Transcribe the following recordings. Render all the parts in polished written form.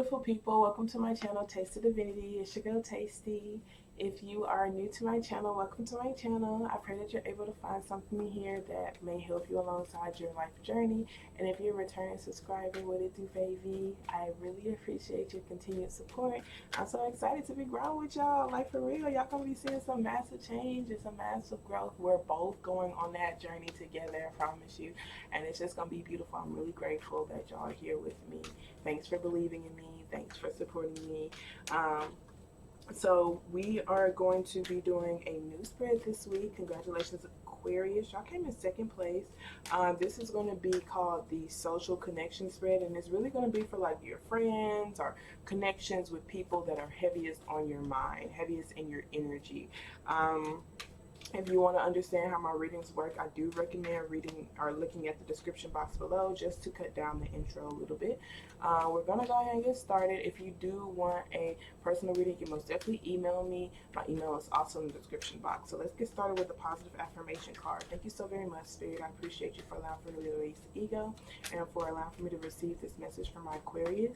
beautiful people, welcome to my channel, TasteOfDivinity. It's your girl Tastee. If you are new to my channel, welcome to my channel. I pray that you're able to find something here that may help you alongside your life journey. And if you're a returning subscriber, what it do, baby? I really appreciate your continued support. I'm so excited to be growing with y'all. Like, for real, y'all gonna be seeing some massive change and some massive growth. We're both going on that journey together, I promise you. And it's just gonna be beautiful. I'm really grateful that y'all are here with me. Thanks for believing in me. Thanks for supporting me. So we are going to be doing a new spread this week. Congratulations, Aquarius. Y'all came in second place. This is going to be called the social connection spread, and it's really going to be for like your friends or connections with people that are heaviest on your mind, heaviest in your energy. If you want to understand how my readings work, I do recommend reading or looking at the description box below just to cut down the intro a little bit. We're going to go ahead and get started. If you do want a personal reading, you can most definitely email me. My email is also in the description box. So let's get started with the positive affirmation card. Thank you so very much, Spirit. I appreciate you for allowing for me to release the ego and for allowing for me to receive this message from my Aquarius.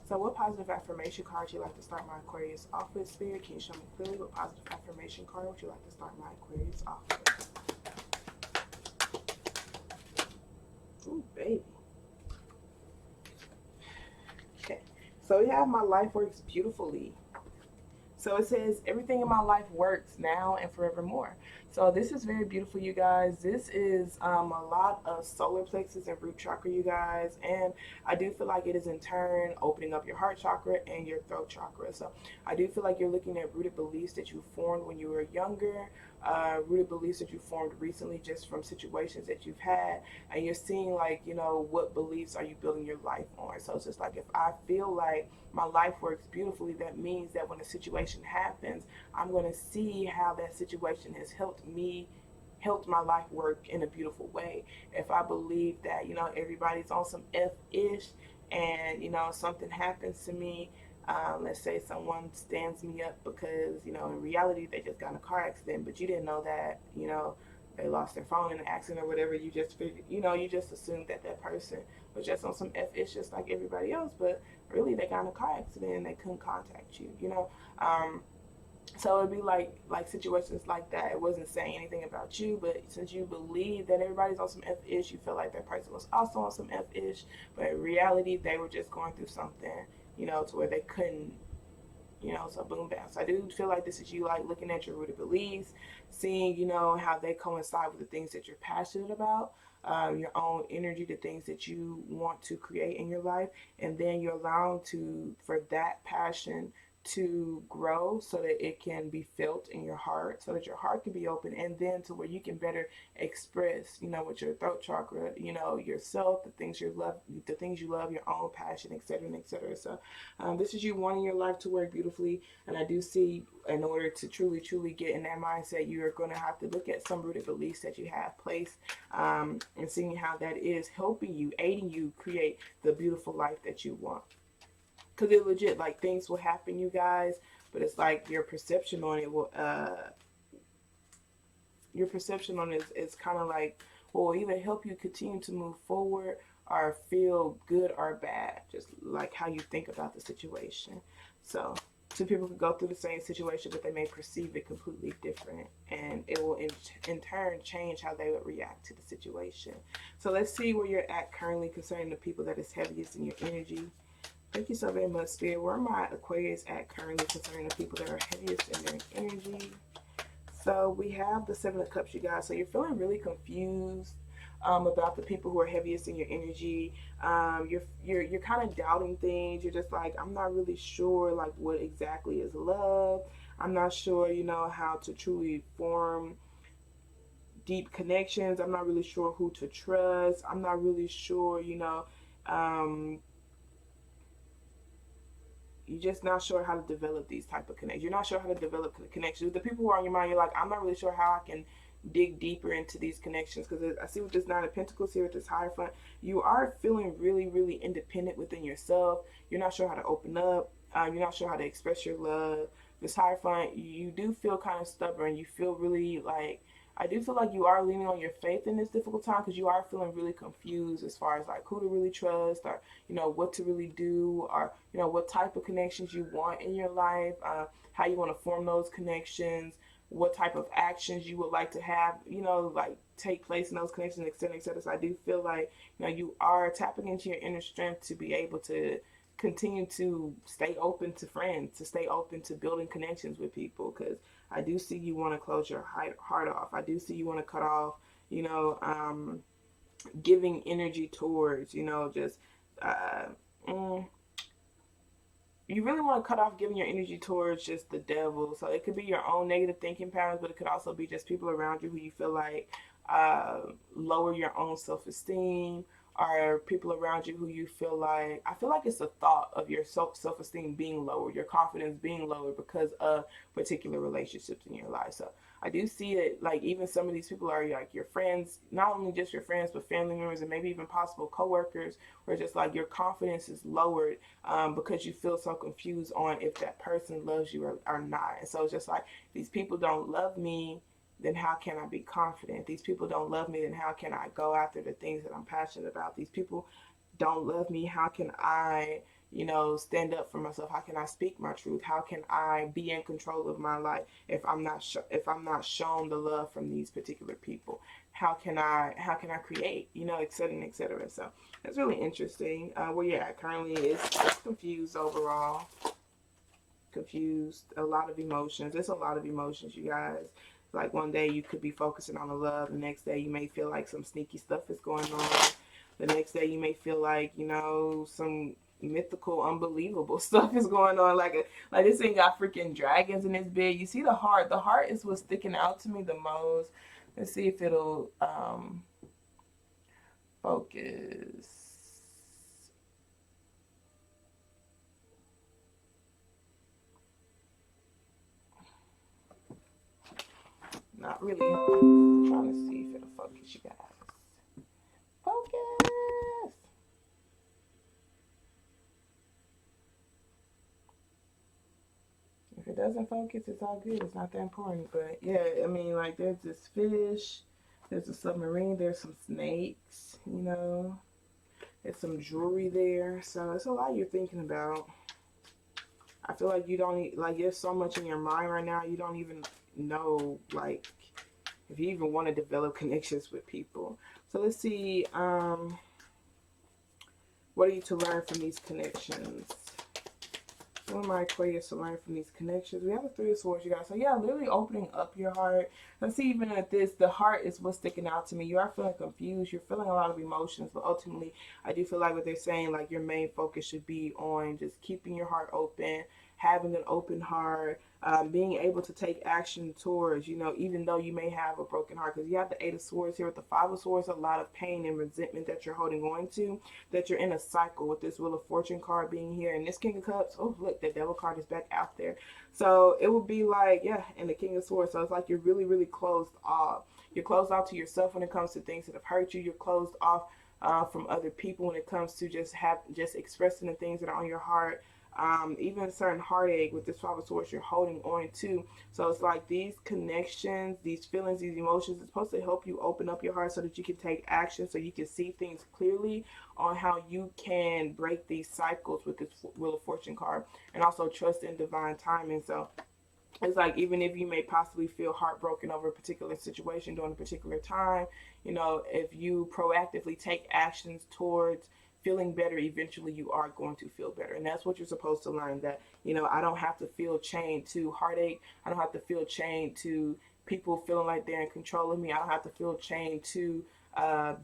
So what positive affirmation card would you like to start my Aquarius off with, Spirit? Can you show me clearly what positive affirmation card would you like to start my Aquarius off with? Ooh, baby. Okay, so we have my life works beautifully. So it says, everything in my life works now and forevermore. So this is very beautiful, you guys. This is a lot of solar plexus and root chakra, you guys. And I do feel like it is in turn opening up your heart chakra and your throat chakra. So I do feel like you're looking at rooted beliefs that you formed when you were younger, rooted beliefs that you formed recently just from situations that you've had. And you're seeing like, you know, what beliefs are you building your life on? So it's just like, if I feel like my life works beautifully, that means that when a situation happens, I'm going to see how that situation has helped my life work in a beautiful way. If I believe that, you know, everybody's on some F-ish and, you know, something happens to me, let's say someone stands me up because, you know, in reality they just got in a car accident, but you didn't know that, you know, they lost their phone in an accident or whatever. You just figured, you know, you just assumed that that person was just on some F-ish just like everybody else, but really they got in a car accident and they couldn't contact you, you know. So it'd be like situations like that. It wasn't saying anything about you, but since you believe that everybody's on some F-ish, you feel like that person was also on some F-ish, but in reality they were just going through something, you know, to where they couldn't, you know, so boom, bam. So I do feel like this is you like looking at your rooted beliefs, seeing, you know, how they coincide with the things that you're passionate about, your own energy, the things that you want to create in your life, and then you're allowing for that passion to grow so that it can be felt in your heart, so that your heart can be open, and then to where you can better express, you know, with your throat chakra, you know, yourself, the things you love, your own passion, etc., and etc. So this is you wanting your life to work beautifully, and I do see in order to truly get in that mindset, you are going to have to look at some rooted beliefs that you have placed, and seeing how that is helping you, aiding you create the beautiful life that you want. Because it legit, like, things will happen, you guys, but it's like your perception on it will, is kind of like, will either help you continue to move forward or feel good or bad, just like how you think about the situation. So two people could go through the same situation, but they may perceive it completely different, and it will in turn change how they would react to the situation. So let's see where you're at currently concerning the people that is heaviest in your energy. Thank you so very much, Spirit. Where my Aquarius at currently concerning the people that are heaviest in their energy? So we have the Seven of Cups, you guys. So you're feeling really confused about the people who are heaviest in your energy. You're kind of doubting things. You're just like, I'm not really sure like what exactly is love. I'm not sure, you know, how to truly form deep connections. I'm not really sure who to trust. I'm not really sure, you know, you're just not sure how to develop these type of connections. You're not sure how to develop connections. With the people who are on your mind, you're like, I'm not really sure how I can dig deeper into these connections, because I see with this Nine of Pentacles here with this Hierophant, you are feeling really independent within yourself. You're not sure how to open up. You're not sure how to express your love. This Hierophant, you do feel kind of stubborn. You feel really like I do feel like you are leaning on your faith in this difficult time because you are feeling really confused as far as like who to really trust, or what to really do, or what type of connections you want in your life, how you want to form those connections, what type of actions you would like to have, like take place in those connections, etc., etc. So I do feel like you are tapping into your inner strength to be able to continue to stay open to friends, to stay open to building connections with people, because I do see you want to close your heart off. I do see you want to cut off, you know, um, giving energy towards, just, uh, mm, you really want to cut off giving your energy towards just the devil. So it could be your own negative thinking patterns, but it could also be just people around you who you feel like lower your own self-esteem, or people around you who you feel like, I feel like it's a thought of your self-esteem being lower, your confidence being lower because of particular relationships in your life. So I do see it like even some of these people are like your friends, not only just your friends, but family members and maybe even possible coworkers, where just like your confidence is lowered because you feel so confused on if that person loves you or not. And so it's just like, these people don't love me, then how can I be confident? These people don't love me, then how can I go after the things that I'm passionate about? These people don't love me, how can I, stand up for myself? How can I speak my truth? How can I be in control of my life if I'm not if I'm not shown the love from these particular people? How can I create? Et cetera, et cetera. So that's really interesting. Where you're at currently is confused overall. Confused, a lot of emotions. There's a lot of emotions, you guys. Like one day you could be focusing on the love, the next day you may feel like some sneaky stuff is going on. The next day you may feel like, some mythical, unbelievable stuff is going on. Like this thing got freaking dragons in its bed. You see the heart. The heart is what's sticking out to me the most. Let's see if it'll focus. Not really. I'm trying to see if it'll focus, you guys. Focus. If it doesn't focus, it's all good. It's not that important. But yeah, I mean, like there's this fish, there's a submarine, there's some snakes, there's some jewelry there. So it's a lot you're thinking about. I feel like you don't like there's so much in your mind right now. You don't even know like if you even want to develop connections with people. So let's see. What are you to learn from these connections? What am I Aquarius to learn from these connections? We have the Three of Swords, you guys. So yeah, literally opening up your heart. Let's see, even at this, the heart is what's sticking out to me. You are feeling confused. You're feeling a lot of emotions, but ultimately, I do feel like what they're saying, like your main focus should be on just keeping your heart open, having an open heart, being able to take action towards, even though you may have a broken heart. Because you have the Eight of Swords here with the Five of Swords, a lot of pain and resentment that you're holding on to, that you're in a cycle with this Wheel of Fortune card being here. And this King of Cups, oh, look, the Devil card is back out there. So it would be like, yeah, and the King of Swords. So it's like you're really, really closed off. You're closed off to yourself when it comes to things that have hurt you. You're closed off from other people when it comes to just expressing the things that are on your heart. Even a certain heartache with this Five of Swords you're holding on to. So it's like these connections, these feelings, these emotions, it's supposed to help you open up your heart so that you can take action, so you can see things clearly on how you can break these cycles with this Wheel of Fortune card, and also trust in divine timing. So it's like even if you may possibly feel heartbroken over a particular situation during a particular time, if you proactively take actions towards feeling better, eventually you are going to feel better. And that's what you're supposed to learn, that I don't have to feel chained to heartache. I don't have to feel chained to people feeling like they're in control of me. I don't have to feel chained to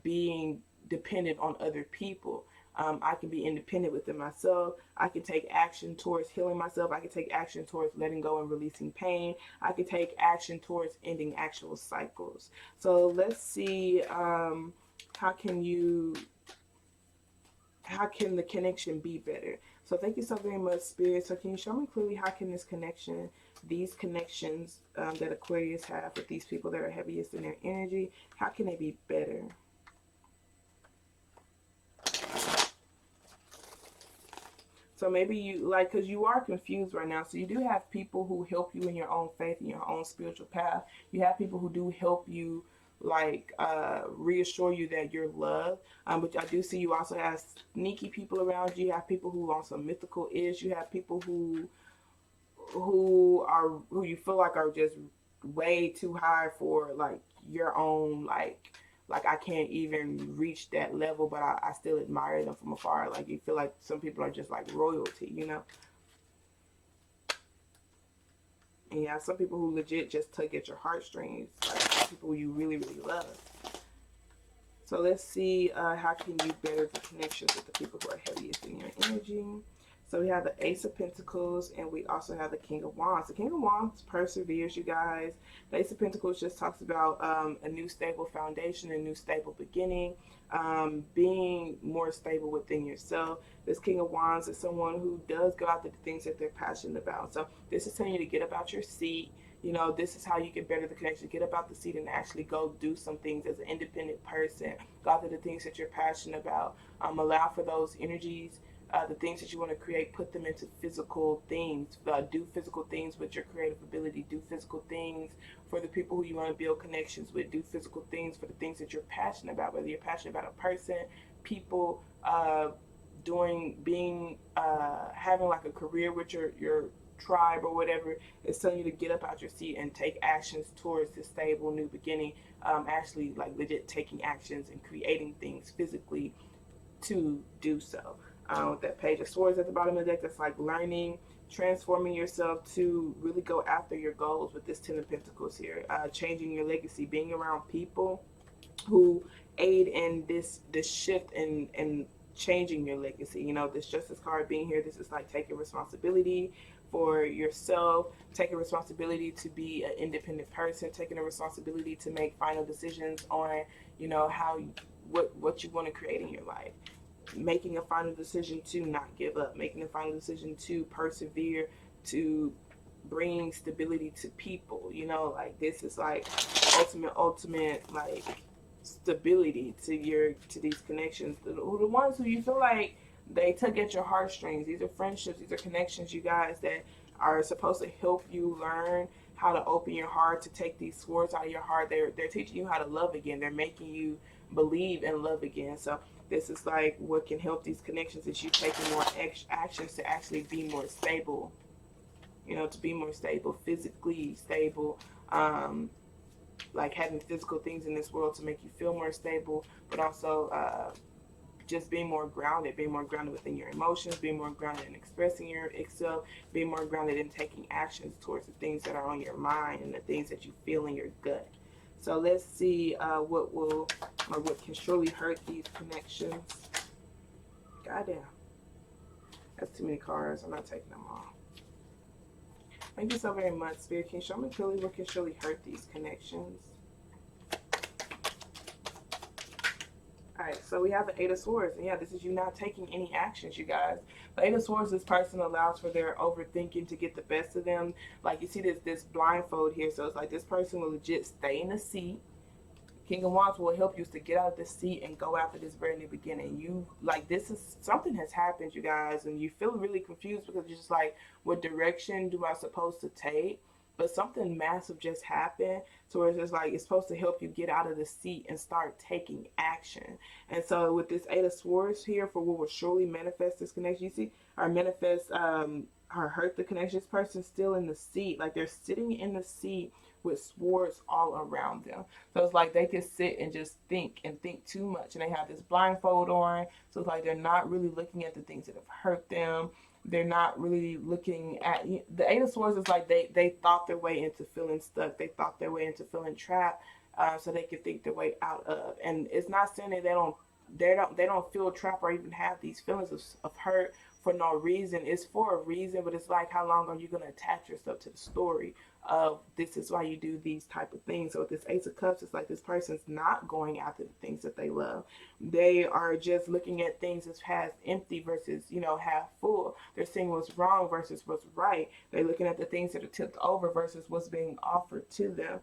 being dependent on other people. I can be independent within myself. I can take action towards healing myself. I can take action towards letting go and releasing pain. I can take action towards ending actual cycles. So let's see, how can the connection be better? So thank you so very much, Spirit. So can you show me clearly how can these connections that Aquarius have with these people that are heaviest in their energy, how can they be better? So maybe you like, because you are confused right now. So you do have people who help you in your own faith and your own spiritual path. You have people who do help you, like reassure you that you're loved. But I do see you also have sneaky people around you. You have people who on some mythical ish. You have people who you feel like are just way too high for like your own like I can't even reach that level, but I still admire them from afar. Like you feel like some people are just like royalty, you know? And yeah, some people who legit just tug at your heartstrings, like people you really, really love. So let's see how can you better the connections with the people who are heaviest in your energy. So we have the Ace of Pentacles, and we also have the King of Wands. The King of Wands perseveres, you guys. The Ace of Pentacles just talks about a new stable foundation, a new stable beginning, being more stable within yourself. This King of Wands is someone who does go after the things that they're passionate about. So this is telling you to get up out your seat. You know, this is how you can better the connection. Get up out the seat and actually go do some things as an independent person. Go after the things that you're passionate about. Allow for those energies, the things that you want to create, put them into physical things. Do physical things with your creative ability. Do physical things for the people who you want to build connections with. Do physical things for the things that you're passionate about, whether you're passionate about a person, people, having like a career with your tribe or whatever. It's telling you to get up out your seat and take actions towards this stable new beginning. Actually, like legit taking actions and creating things physically to do so. With that Page of Swords at the bottom of the deck, that's like learning, transforming yourself to really go after your goals with this Ten of Pentacles here. Changing your legacy, being around people who aid in this shift and changing your legacy. You know, this Justice card being here, this is like taking responsibility for yourself, taking responsibility to be an independent person, taking a responsibility to make final decisions on, you know, how what you want to create in your life, making a final decision to not give up, making a final decision to persevere, to bring stability to people. You know, like this is like ultimate like stability to these connections. The ones who you feel like they tug at your heartstrings. These are friendships, these are connections, you guys, that are supposed to help you learn how to open your heart, to take these swords out of your heart. They're teaching you how to love again. They're making you believe and love again. So this is like what can help these connections is you taking more actions to actually be more stable. You know, to be more stable, physically stable, like having physical things in this world to make you feel more stable, but also just being more grounded within your emotions, being more grounded in expressing yourself, being more grounded in taking actions towards the things that are on your mind and the things that you feel in your gut. So let's see what can surely hurt these connections. Goddamn, that's too many cards. I'm not taking them all. Thank you so very much, Spirit. Can you show me clearly what can surely hurt these connections? Alright, so we have the Eight of Swords. And yeah, this is you not taking any actions, you guys. The Eight of Swords, this person allows for their overthinking to get the best of them. Like you see this blindfold here. So it's like this person will legit stay in the seat. King of Wands will help you to get out of the seat and go after this very new beginning. You like this is something has happened, you guys, and you feel really confused because you're just like, what direction do I supposed to take? But something massive just happened, so where it's just like it's supposed to help you get out of the seat and start taking action. And so with this Eight of Swords here, for what will surely manifest this connection, you see, or manifest or hurt the connection. This person's still in the seat, like they're sitting in the seat with swords all around them. So it's like they can sit and just think and think too much, and they have this blindfold on. So it's like they're not really looking at the things that have hurt them. They're not really looking at the Eight of Swords. Is like they thought their way into feeling stuck. They thought their way into feeling trapped, so they could think their way out of. And it's not saying that they don't feel trapped or even have these feelings of hurt for no reason. It's for a reason, but it's like, how long are you going to attach yourself to the story of this is why you do these type of things. So with this Ace of Cups, it's like this person's not going after the things that they love. They are just looking at things as half empty versus, you know, half full. They're seeing what's wrong versus what's right. They're looking at the things that are tipped over versus what's being offered to them.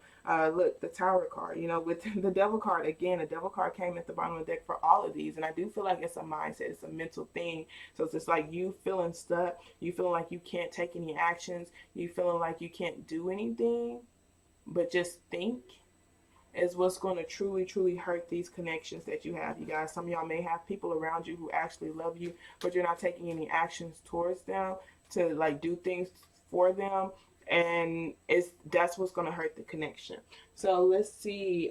Look, the Tower card, you know, with the Devil card, again, the Devil card came at the bottom of the deck for all of these. And I do feel like it's a mindset, it's a mental thing. So it's just like you feeling stuck, you feeling like you can't take any actions, you feeling like you can't do anything, but just think is what's going to truly hurt these connections that you have, you guys. Some of y'all may have people around you who actually love you, but you're not taking any actions towards them to like do things for them, and that's what's going to hurt the connection. So let's see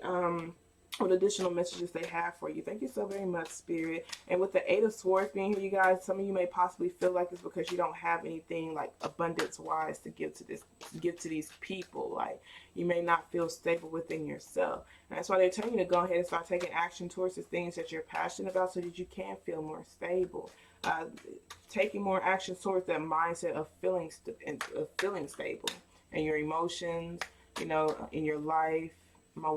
what additional messages they have for you. Thank you so very much, Spirit. And with the Eight of Swords being here, you guys, some of you may possibly feel like it's because you don't have anything like abundance wise to give to these people. Like you may not feel stable within yourself. And that's why they're telling you to go ahead and start taking action towards the things that you're passionate about so that you can feel more stable. Taking more action towards that mindset of feeling stable in your emotions, you know, in your life. My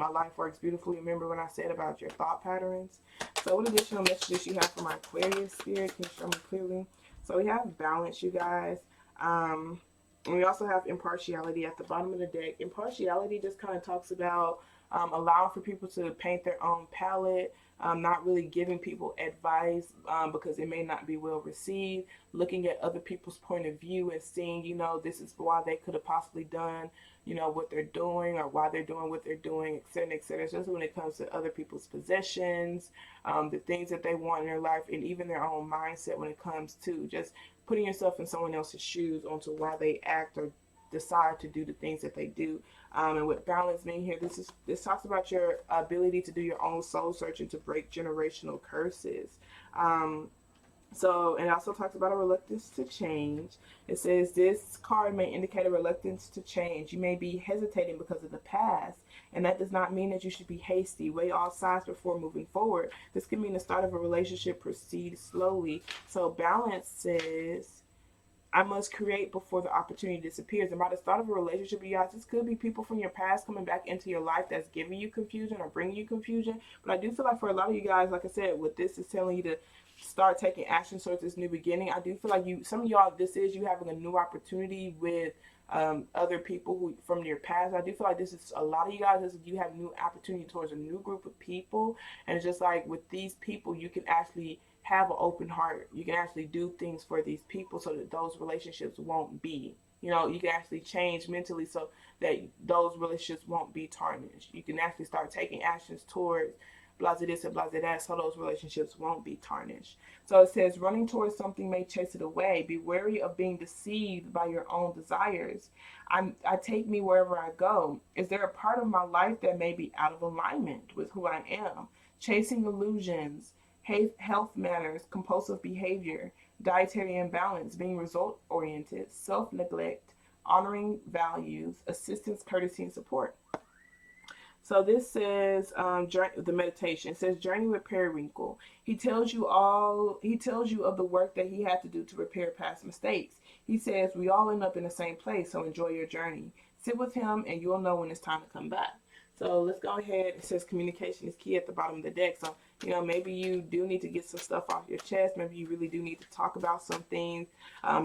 life works beautifully. Remember when I said about your thought patterns? So what additional messages you have for my Aquarius, Spirit? Can you show me clearly? So we have balance, you guys. And we also have impartiality at the bottom of the deck. Impartiality just kind of talks about allowing for people to paint their own palette, not really giving people advice because it may not be well received, looking at other people's point of view and seeing, you know, this is why they could have possibly done, you know, what they're doing or why they're doing what they're doing, etc., etc. Especially when it comes to other people's possessions, the things that they want in their life, and even their own mindset when it comes to just putting yourself in someone else's shoes onto why they act or decide to do the things that they do. And with balance being here, this talks about your ability to do your own soul searching to break generational curses. So, and it also talks about a reluctance to change. It says this card may indicate a reluctance to change. You may be hesitating because of the past, and that does not mean that you should be hasty. Weigh all sides before moving forward. This can mean the start of a relationship. Proceed slowly. So balance says, I must create before the opportunity disappears. And by the start of a relationship, you guys, this could be people from your past coming back into your life that's giving you confusion or bringing you confusion. But I do feel like for a lot of you guys, like I said, what this is telling you to start taking action towards this new beginning. I do feel like some of y'all, this is you having a new opportunity with other people who from your past. I do feel like this is a lot of you guys, you have new opportunity towards a new group of people. And it's just like with these people, you can actually have an open heart. You can actually do things for these people so that those relationships won't be, you know, you can actually change mentally so that those relationships won't be tarnished. You can actually start taking actions towards blase this and blase that so those relationships won't be tarnished. So it says running towards something may chase it away. Be wary of being deceived by your own desires. I take me wherever I go. Is there a part of my life that may be out of alignment with who I am? Chasing illusions, health matters, compulsive behavior, dietary imbalance, being result-oriented, self-neglect, honoring values, assistance, courtesy, and support. So this says the meditation. It says journey with Periwinkle. He tells you of the work that he had to do to repair past mistakes. He says we all end up in the same place, so enjoy your journey. Sit with him and you'll know when it's time to come back. So let's go ahead. It says communication is key at the bottom of the deck. So, you know, maybe you do need to get some stuff off your chest. Maybe you really do need to talk about some things. I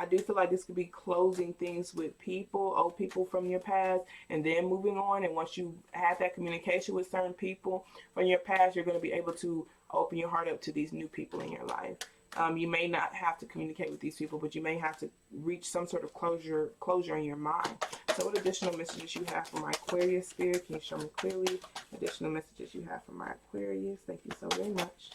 do feel like this could be closing things with people, old people from your past, and then moving on. And once you have that communication with certain people from your past, you're going to be able to open your heart up to these new people in your life. You may not have to communicate with these people, but you may have to reach some sort of closure in your mind. So what additional messages you have for my Aquarius, Spirit? Can you show me clearly? Additional messages you have for my Aquarius. Thank you so very much.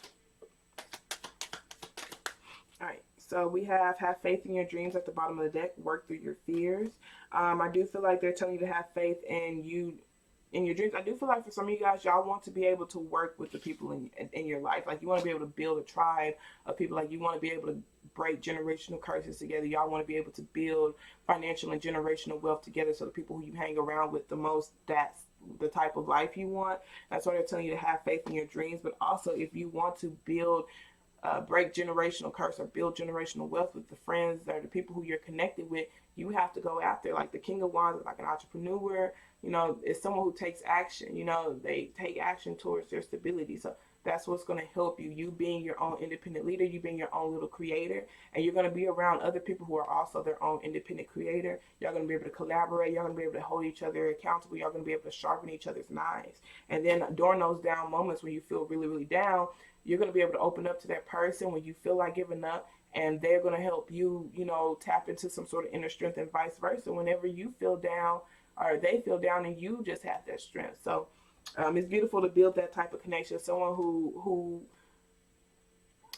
All right. So we have faith in your dreams at the bottom of the deck. Work through your fears. I do feel like they're telling you to have faith in you. In your dreams, I do feel like for some of you guys, y'all want to be able to work with the people in your life. Like you want to be able to build a tribe of people. Like you want to be able to break generational curses together. Y'all want to be able to build financial and generational wealth together. So the people who you hang around with the most, that's the type of life you want. That's why they're telling you to have faith in your dreams. But also, if you want to build break generational curse or build generational wealth with the friends or the people who you're connected with, you have to go after. Like the King of Wands is like an entrepreneur, you know, it's someone who takes action, you know, they take action towards their stability. So that's what's going to help you. You being your own independent leader, you being your own little creator, and you're going to be around other people who are also their own independent creator. Y'all going to be able to collaborate. Y'all going to be able to hold each other accountable. Y'all going to be able to sharpen each other's knives. And then during those down moments when you feel really, really down, you're going to be able to open up to that person when you feel like giving up, and they're going to help you, you know, tap into some sort of inner strength, and vice versa. Whenever you feel down or they feel down and you just have that strength. So it's beautiful to build that type of connection. Someone who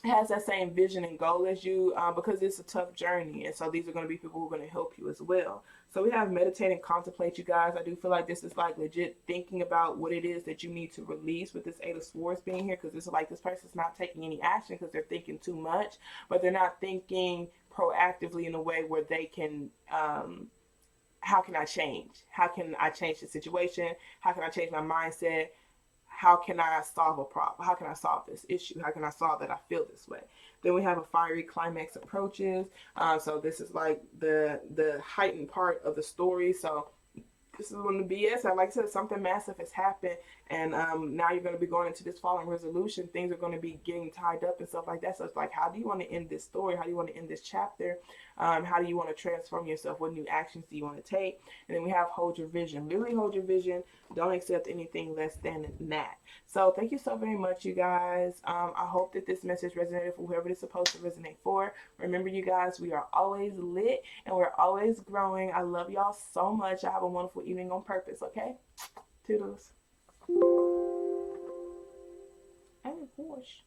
has that same vision and goal as you, because it's a tough journey, and so these are going to be people who are going to help you as well. So we have meditate and contemplate, you guys. I do feel like this is like legit thinking about what it is that you need to release with this Eight of Swords being here, because it's like this person's not taking any action because they're thinking too much, but they're not thinking proactively in a way where they can how can I change? How can I change the situation? How can I change my mindset? How can I solve a problem? How can I solve this issue? How can I solve that I feel this way? Then we have a fiery climax approaches. So this is like the heightened part of the story. So this is when the BS, like I said, something massive has happened, and now you're going to be going into this following resolution. Things are going to be getting tied up and stuff like that. So it's like, how do you want to end this story? How do you want to end this chapter? How do you want to transform yourself? What new actions do you want to take? And then we have hold your vision. Literally hold your vision. Don't accept anything less than that. So thank you so very much, you guys. I hope that this message resonated for whoever it's supposed to resonate for. Remember, you guys, we are always lit and we're always growing. I love y'all so much. I have a wonderful evening on purpose, okay? Toodles. And of course.